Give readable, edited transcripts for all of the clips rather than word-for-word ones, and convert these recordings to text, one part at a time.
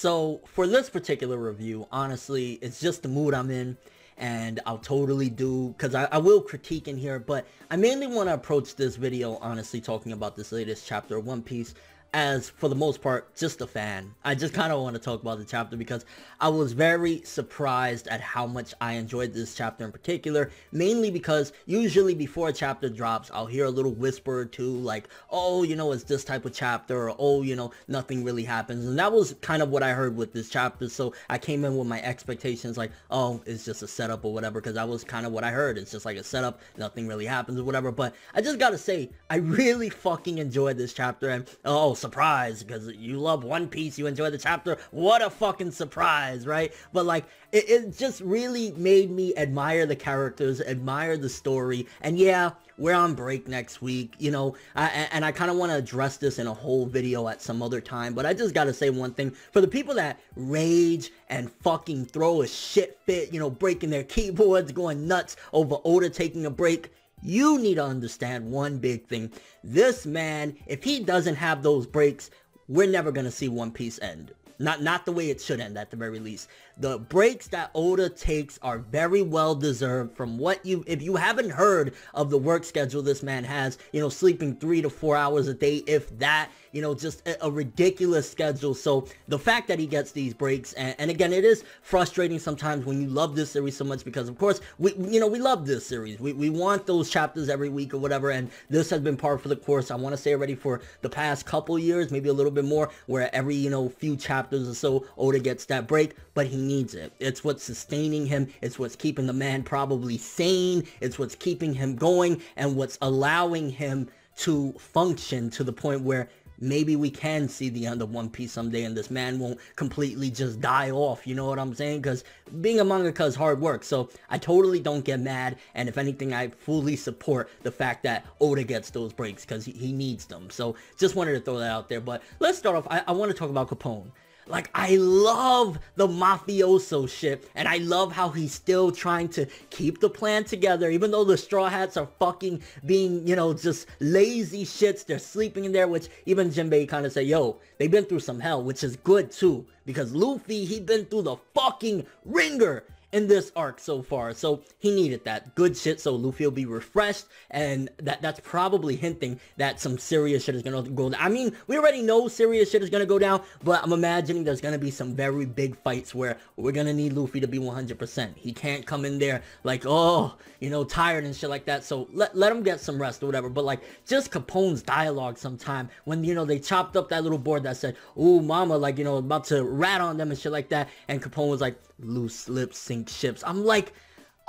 So for this particular review, honestly, it's just the mood I'm in, and I'll totally do, because I will critique in here, but I mainly want to approach this video, honestly, talking about this latest chapter of One Piece as, for the most part, just a fan. I just kind of want to talk about the chapter because I was very surprised at how much I enjoyed this chapter in particular, mainly because usually before a chapter drops, I'll hear a little whisper or two like, oh, you know, it's this type of chapter, or oh, you know, nothing really happens. And that was kind of what I heard with this chapter, so I came in with my expectations like, oh, it's just a setup or whatever, because that was kind of what I heard. It's just like a setup, nothing really happens or whatever. But I just gotta say, I really fucking enjoyed this chapter, and oh, surprise, because you love One Piece, you enjoy the chapter, what a fucking surprise, right? But like, it just really made me admire the characters, admire the story, and yeah, we're on break next week, you know, and I kind of want to address this in a whole video at some other time, but I just gotta say one thing, for the people that rage and fucking throw a shit fit, you know, breaking their keyboards, going nuts over Oda taking a break, you need to understand one big thing. This man, if he doesn't have those breaks, we're never going to see One Piece end. Not the way it should end, at the very least. The breaks that Oda takes are very well deserved. From what if you haven't heard of the work schedule this man has, you know, sleeping 3 to 4 hours a day, if that, you know, just a ridiculous schedule. So the fact that he gets these breaks, and again, it is frustrating sometimes when you love this series so much, because of course, we love this series. We want those chapters every week or whatever, and this has been par for the course, I want to say already, for the past couple years, maybe a little bit more, where every, you know, few chapters or so, Oda gets that break, but he needs it. It's what's sustaining him, it's what's keeping the man probably sane, it's what's keeping him going, and what's allowing him to function to the point where maybe we can see the end of One Piece someday and this man won't completely just die off, you know what I'm saying? Because being a mangaka is hard work, so I totally don't get mad, and if anything, I fully support the fact that Oda gets those breaks, because he needs them. So just wanted to throw that out there. But let's start off, I want to talk about Capone. Like, I love the mafioso shit, and I love how he's still trying to keep the plan together, even though the Straw Hats are fucking being, you know, just lazy shits. They're sleeping in there, which even Jinbei kind of said, yo, they've been through some hell, which is good too, because Luffy, he been through the fucking ringer in this arc so far, so he needed that good shit, so Luffy will be refreshed, and that's probably hinting that some serious shit is gonna go down. I mean, we already know serious shit is gonna go down, but I'm imagining there's gonna be some very big fights where we're gonna need Luffy to be 100%. He can't come in there like, oh, you know, tired and shit like that, so let him get some rest or whatever. But like, just Capone's dialogue sometime, when, you know, they chopped up that little board that said, ooh, mama, like, you know, about to rat on them and shit like that, and Capone was like, loose lips sink ships. I'm like,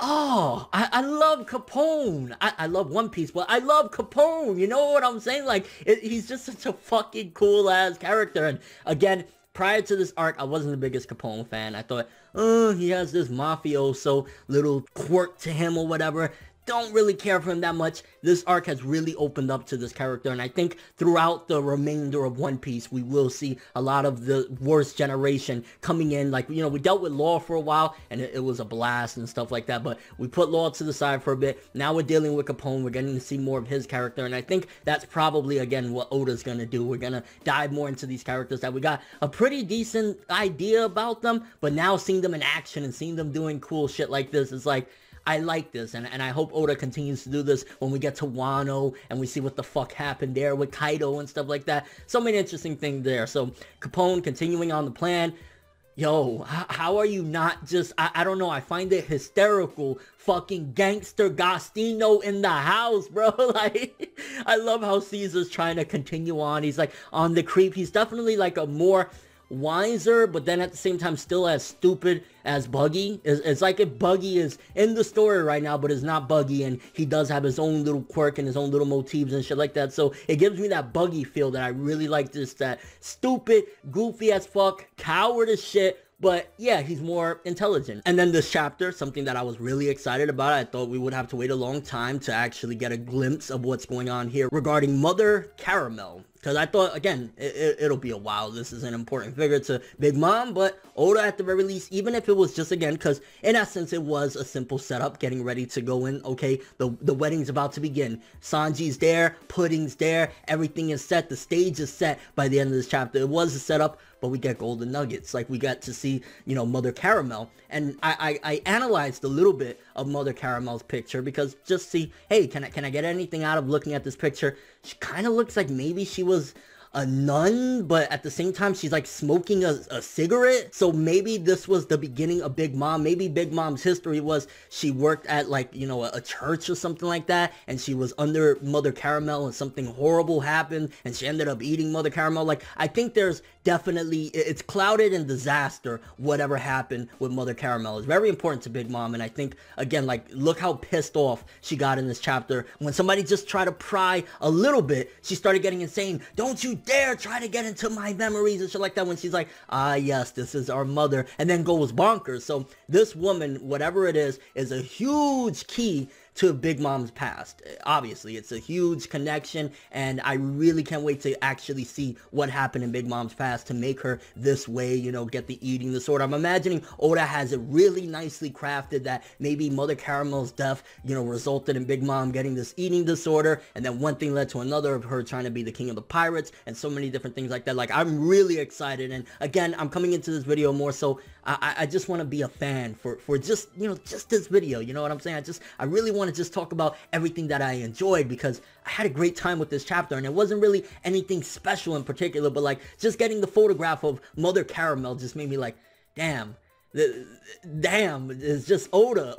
oh, I love Capone. I love One Piece, but I love Capone. You know what I'm saying? Like, he's just such a fucking cool ass character. And again, prior to this arc, I wasn't the biggest Capone fan. I thought, oh, he has this mafioso little quirk to him or whatever. Don't really care for him that much. This arc has really opened up to this character, and I think throughout the remainder of One Piece, we will see a lot of the worst generation coming in. Like, you know, we dealt with Law for a while, and it was a blast and stuff like that, but we put Law to the side for a bit. Now we're dealing with Capone. We're getting to see more of his character, and I think that's probably, again, what Oda's gonna do. We're gonna dive more into these characters that we got a pretty decent idea about them, but now seeing them in action and seeing them doing cool shit like this is like, I like this, and I hope Oda continues to do this when we get to Wano, and we see what the fuck happened there with Kaido and stuff like that. So many interesting things there. So, Capone continuing on the plan. Yo, how are you not just, I don't know, I find it hysterical. Fucking gangster Gastino in the house, bro. Like, I love how Caesar's trying to continue on. He's like on the creep. He's definitely like a more wiser, but then at the same time still as stupid as Buggy. It's like if Buggy is in the story right now, but is not Buggy, and he does have his own little quirk and his own little motifs and shit like that. So it gives me that Buggy feel that I really like. This, that stupid, goofy as fuck, coward as shit, but yeah, he's more intelligent. And then this chapter, something that I was really excited about, I thought we would have to wait a long time to actually get a glimpse of what's going on here regarding Mother Caramel. Because I thought, again, it'll be a while. This is an important figure to Big Mom, but Oda at the very least, even if it was just, again, because in essence, it was a simple setup, getting ready to go in, okay, the wedding's about to begin. Sanji's there, Pudding's there, everything is set, the stage is set by the end of this chapter. It was a setup, but we get golden nuggets. Like, we got to see, you know, Mother Caramel. And I analyzed a little bit of Mother Caramel's picture because just see, hey, can I get anything out of looking at this picture? She kind of looks like maybe she was a nun, but at the same time she's like smoking a cigarette. So maybe this was the beginning of Big Mom. Maybe Big Mom's history was she worked at, like, you know, a church or something like that, and she was under Mother Caramel and something horrible happened and she ended up eating Mother Caramel. Like, I think there's definitely, it's clouded in disaster whatever happened with Mother Caramel. It's very important to Big Mom, and I think, again, like, look how pissed off she got in this chapter. When somebody just tried to pry a little bit, she started getting insane. Don't you dare try to get into my memories and shit like that, when she's like, ah, yes, this is our mother, and then goes bonkers. So this woman, whatever it is a huge key to Big Mom's past. Obviously, it's a huge connection, and I really can't wait to actually see what happened in Big Mom's past to make her this way, you know, get the eating disorder. I'm imagining Oda has it really nicely crafted that maybe Mother Caramel's death, you know, resulted in Big Mom getting this eating disorder, and then one thing led to another of her trying to be the king of the pirates, and so many different things like that. Like, I'm really excited, and again, I'm coming into this video more so I just want to be a fan for just, you know, just this video, you know what I'm saying? I really want to just talk about everything that I enjoyed, because I had a great time with this chapter, and it wasn't really anything special in particular, but like, just getting the photograph of Mother Caramel just made me like, damn, it's just Oda,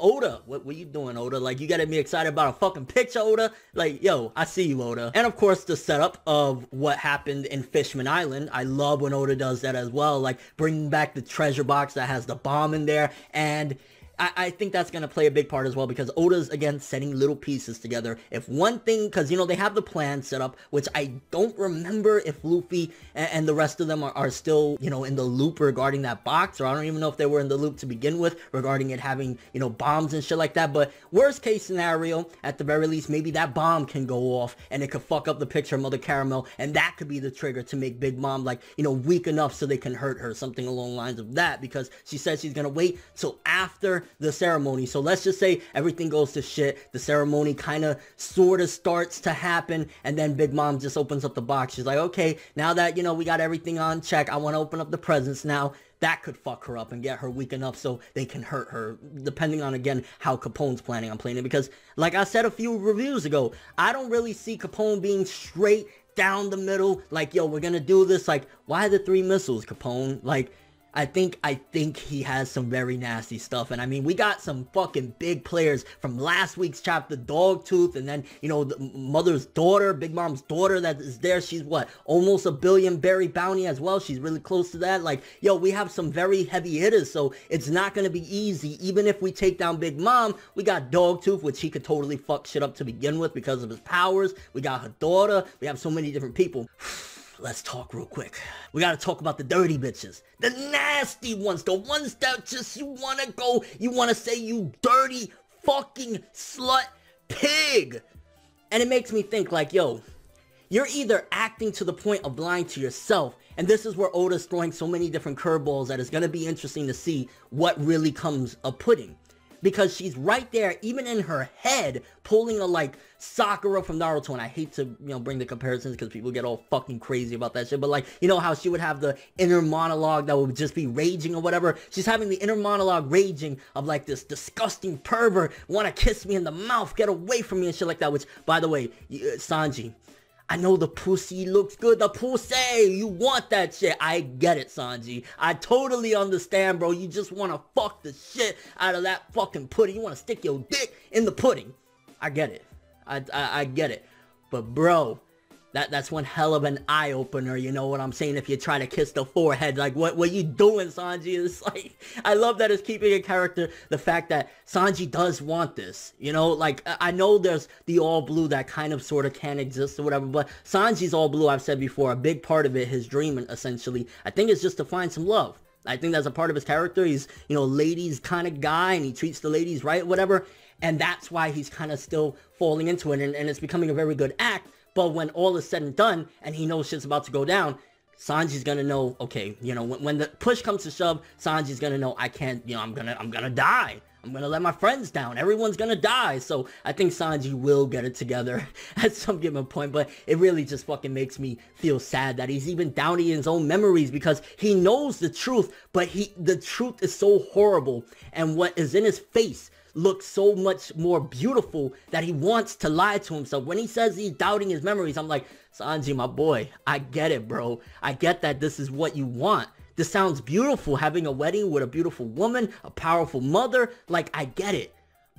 what you doing, Oda? Like, you gotta be excited about a fucking picture, Oda? Like, yo, I see you, Oda. And of course, the setup of what happened in Fishman Island, I love when Oda does that as well, like bringing back the treasure box that has the bomb in there, and I think that's going to play a big part as well, because Oda's, again, setting little pieces together. If one thing, because, you know, they have the plan set up, which I don't remember if Luffy and the rest of them are still, you know, in the loop regarding that box, or I don't even know if they were in the loop to begin with regarding it having, you know, bombs and shit like that. But worst case scenario, at the very least, maybe that bomb can go off and it could fuck up the picture of Mother Caramel, and that could be the trigger to make Big Mom, like, you know, weak enough so they can hurt her, something along the lines of that, because she says she's gonna wait till after the ceremony. So let's just say everything goes to shit, the ceremony kind of sort of starts to happen, and then Big Mom just opens up the box. She's like, okay, now that, you know, we got everything on check, I want to open up the presents now. That could fuck her up and get her weak enough so they can hurt her, depending on, again, how Capone's planning on playing it. Because, like I said a few reviews ago, I don't really see Capone being straight down the middle, like, yo, we're gonna do this. Like, why the 3 missiles, Capone? Like, I think he has some very nasty stuff. And I mean, we got some fucking big players from last week's chapter, Dogtooth, and then, you know, the mother's daughter, Big Mom's daughter that is there. She's what, almost a billion berry bounty as well. She's really close to that. Like, yo, we have some very heavy hitters, so it's not gonna be easy. Even if we take down Big Mom, we got Dogtooth, which he could totally fuck shit up to begin with because of his powers. We got her daughter. We have so many different people. Let's talk real quick. We gotta talk about the dirty bitches. The nasty ones. The ones that just, you wanna go, you wanna say, you dirty fucking slut pig. And it makes me think, like, yo, you're either acting to the point of lying to yourself, and this is where Oda's throwing so many different curveballs that it's gonna be interesting to see what really comes of pudding. Because she's right there, even in her head, pulling a, like, Sakura from Naruto. And I hate to, you know, bring the comparisons because people get all fucking crazy about that shit. But, like, you know how she would have the inner monologue that would just be raging or whatever? She's having the inner monologue raging of, like, this disgusting pervert, want to kiss me in the mouth, get away from me and shit like that. Which, by the way, Sanji, I know the pussy looks good, the pussy, you want that shit. I get it, Sanji. I totally understand, bro. You just want to fuck the shit out of that fucking pudding. You want to stick your dick in the pudding. I get it. I get it. But, bro, that's one hell of an eye-opener, you know what I'm saying? If you try to kiss the forehead, like, what you doing, Sanji? It's like, I love that it's keeping a character, the fact that Sanji does want this, you know? Like, I know there's the all blue that kind of sort of can exist or whatever, but Sanji's all blue, I've said before, a big part of it, his dream, essentially, I think it's just to find some love. I think that's a part of his character. He's, you know, ladies kind of guy, and he treats the ladies right, whatever, and that's why he's kind of still falling into it, and it's becoming a very good act. But when all is said and done, and he knows shit's about to go down, Sanji's gonna know, okay, you know, when the push comes to shove, Sanji's gonna know, I can't, you know, I'm gonna die. I'm gonna let my friends down. Everyone's gonna die. So I think Sanji will get it together at some given point. But it really just fucking makes me feel sad that he's even doubting his own memories, because he knows the truth, but the truth is so horrible, and what is in his face looks so much more beautiful that he wants to lie to himself. When he says he's doubting his memories, I'm like, Sanji, my boy, I get it, bro. I get that this is what you want. This sounds beautiful, having a wedding with a beautiful woman, a powerful mother. Like, I get it.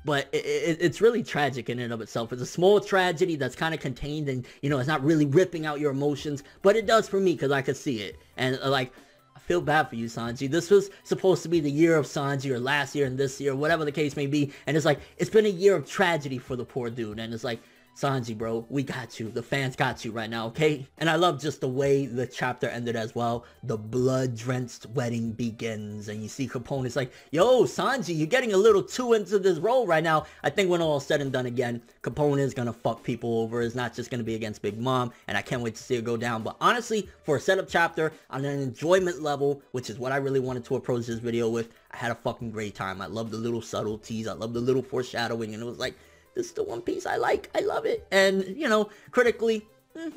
But it's really tragic in and of itself. It's a small tragedy that's kind of contained, and, you know, it's not really ripping out your emotions. But it does for me, because I could see it. And, like, I feel bad for you, Sanji. This was supposed to be the year of Sanji, or last year and this year, whatever the case may be. And it's like, it's been a year of tragedy for the poor dude. And it's like, Sanji, bro, we got you. The fans got you right now, okay? And I love just the way the chapter ended as well. The blood-drenched wedding begins, and you see Capone's like, yo, Sanji, you're getting a little too into this role right now. I think when all said and done again, Capone is gonna fuck people over. It's not just gonna be against Big Mom, and I can't wait to see it go down. But honestly, for a setup chapter, on an enjoyment level, which is what I really wanted to approach this video with, I had a fucking great time. I love the little subtleties. I love the little foreshadowing, and it was like, this is the One Piece I like. I love it. And, you know, critically,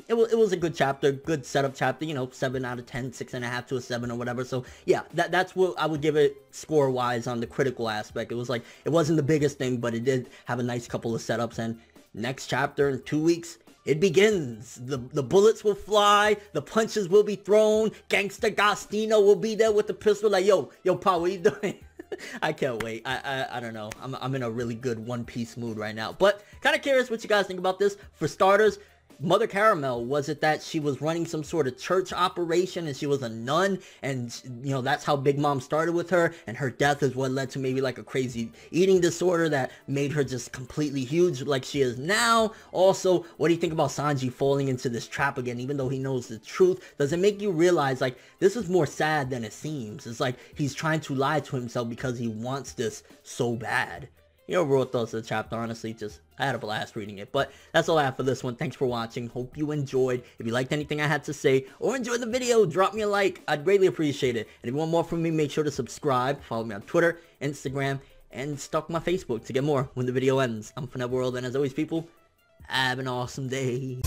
it was a good chapter, good setup chapter, you know, 7 out of 10, 6.5 to a 7 or whatever. So, yeah, that's what I would give it score-wise on the critical aspect. It was like, it wasn't the biggest thing, but it did have a nice couple of setups. And next chapter in 2 weeks, it begins. The bullets will fly, the punches will be thrown, Gangsta Gastino will be there with the pistol like, yo, Pa, what are you doing? I can't wait. I don't know. I'm in a really good One Piece mood right now. But kind of curious what you guys think about this. For starters, Mother Caramel, was it that she was running some sort of church operation and she was a nun, and, you know, that's how Big Mom started with her, and her death is what led to maybe like a crazy eating disorder that made her just completely huge like she is now? Also, what do you think about Sanji falling into this trap again, even though he knows the truth? Does it make you realize, like, this is more sad than it seems? It's like he's trying to lie to himself because he wants this so bad. Your overall thoughts of the chapter, honestly, just, I had a blast reading it. But that's all I have for this one. Thanks for watching. Hope you enjoyed. If you liked anything I had to say or enjoyed the video, drop me a like. I'd greatly appreciate it. And if you want more from me, make sure to subscribe. Follow me on Twitter, Instagram, and stalk my Facebook to get more when the video ends. I'm ForneverWorld, and as always, people, have an awesome day.